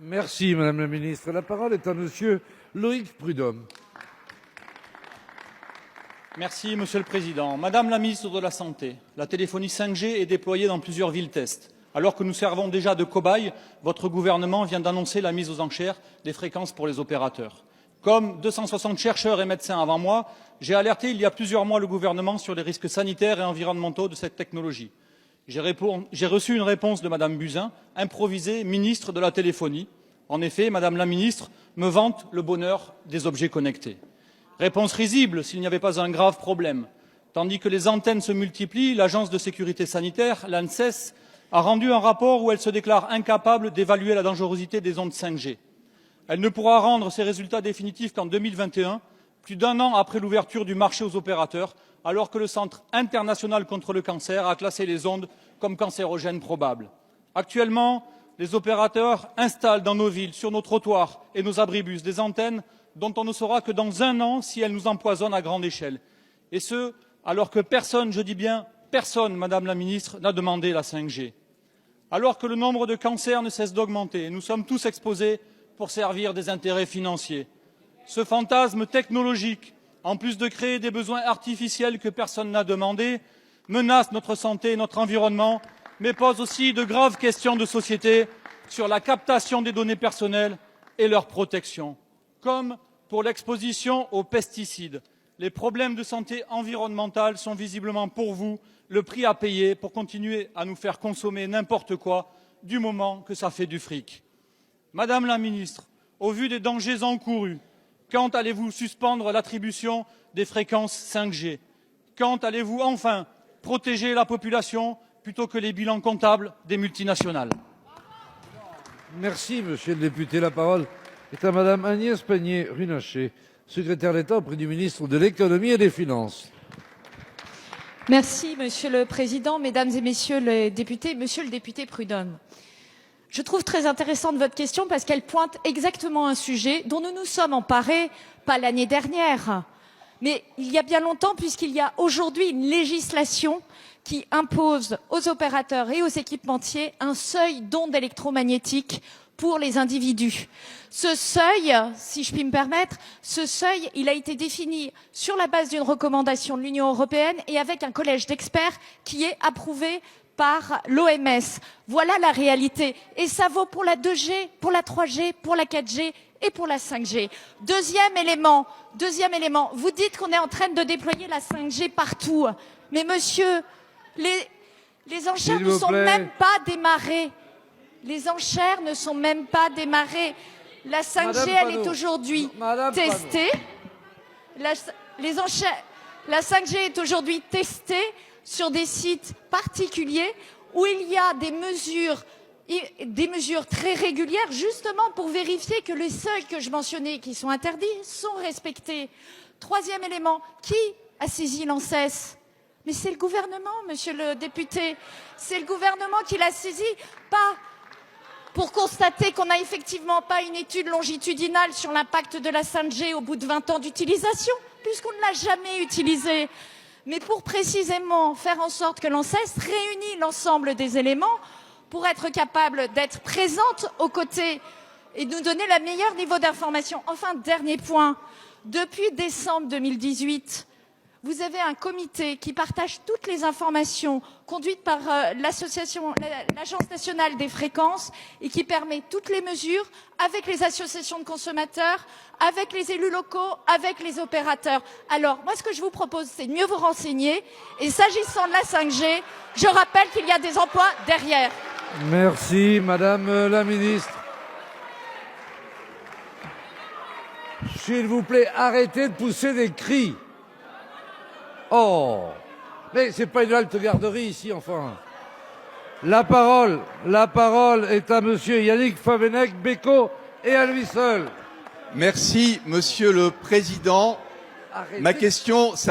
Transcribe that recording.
Merci Madame la Ministre. La parole est à Monsieur Loïc Prudhomme. Merci Monsieur le Président. Madame la Ministre de la Santé, la téléphonie 5G est déployée dans plusieurs villes test. Alors que nous servons déjà de cobaye, votre gouvernement vient d'annoncer la mise aux enchères des fréquences pour les opérateurs. Comme 260 chercheurs et médecins avant moi, j'ai alerté il y a plusieurs mois le gouvernement sur les risques sanitaires et environnementaux de cette technologie. J'ai reçu une réponse de Madame Buzyn, improvisée ministre de la téléphonie. En effet, Madame la Ministre me vante le bonheur des objets connectés. Réponse risible s'il n'y avait pas un grave problème. Tandis que les antennes se multiplient, l'Agence de sécurité sanitaire, l'ANSES, a rendu un rapport où elle se déclare incapable d'évaluer la dangerosité des ondes 5G. Elle ne pourra rendre ses résultats définitifs qu'en 2021, plus d'un an après l'ouverture du marché aux opérateurs, alors que le Centre international contre le cancer a classé les ondes comme cancérogènes probables. Actuellement, les opérateurs installent dans nos villes, sur nos trottoirs et nos abribus des antennes dont on ne saura que dans un an si elles nous empoisonnent à grande échelle. Et ce, alors que personne, je dis bien personne, Madame la Ministre, n'a demandé la 5G. Alors que le nombre de cancers ne cesse d'augmenter et nous sommes tous exposés pour servir des intérêts financiers. Ce fantasme technologique, en plus de créer des besoins artificiels que personne n'a demandés, menace notre santé et notre environnement, mais pose aussi de graves questions de société sur la captation des données personnelles et leur protection. Comme pour l'exposition aux pesticides, les problèmes de santé environnementale sont visiblement pour vous le prix à payer pour continuer à nous faire consommer n'importe quoi du moment que ça fait du fric. Madame la Ministre, au vu des dangers encourus, quand allez-vous suspendre l'attribution des fréquences 5G? Quand allez-vous enfin protéger la population plutôt que les bilans comptables des multinationales? Merci Monsieur le député. La parole est à Madame Agnès Pannier-Runacher, secrétaire d'État auprès du ministre de l'Économie et des Finances. Merci Monsieur le Président, Mesdames et Messieurs les députés, Monsieur le député Prudhomme. Je trouve très intéressante votre question parce qu'elle pointe exactement un sujet dont nous nous sommes emparés, pas l'année dernière, mais il y a bien longtemps, puisqu'il y a aujourd'hui une législation qui impose aux opérateurs et aux équipementiers un seuil d'ondes électromagnétiques pour les individus. Ce seuil, si je puis me permettre, ce seuil, il a été défini sur la base d'une recommandation de l'Union européenne et avec un collège d'experts qui est approuvé par l'OMS. Voilà la réalité. Et ça vaut pour la 2G, pour la 3G, pour la 4G et pour la 5G. Deuxième élément, vous dites qu'on est en train de déployer la 5G partout. Mais monsieur, les enchères ne sont même pas démarrées. Les enchères ne sont même pas démarrées. La 5G, elle est aujourd'hui testée. La 5G est aujourd'hui testée sur des sites particuliers où il y a des mesures très régulières, justement pour vérifier que les seuils que je mentionnais, qui sont interdits, sont respectés. Troisième élément, qui a saisi l'ANSES? Mais c'est le gouvernement, monsieur le député. C'est le gouvernement qui l'a saisi, pas pour constater qu'on n'a effectivement pas une étude longitudinale sur l'impact de la 5G au bout de 20 ans d'utilisation, puisqu'on ne l'a jamais utilisée, mais pour précisément faire en sorte que l'ANSES réunit l'ensemble des éléments pour être capable d'être présente aux côtés et nous donner le meilleur niveau d'information. Enfin, dernier point, depuis décembre 2018, vous avez un comité qui partage toutes les informations conduites par l'Agence nationale des fréquences et qui permet toutes les mesures avec les associations de consommateurs, avec les élus locaux, avec les opérateurs. Alors, moi, ce que je vous propose, c'est de mieux vous renseigner. Et s'agissant de la 5G, je rappelle qu'il y a des emplois derrière. Merci, Madame la Ministre. S'il vous plaît, arrêtez de pousser des cris. Oh, mais c'est pas une halte garderie ici, enfin. La parole est à Monsieur Yannick Favennec-Becco et à lui seul. Merci, Monsieur le Président. Arrêtez. Ma question s'adresse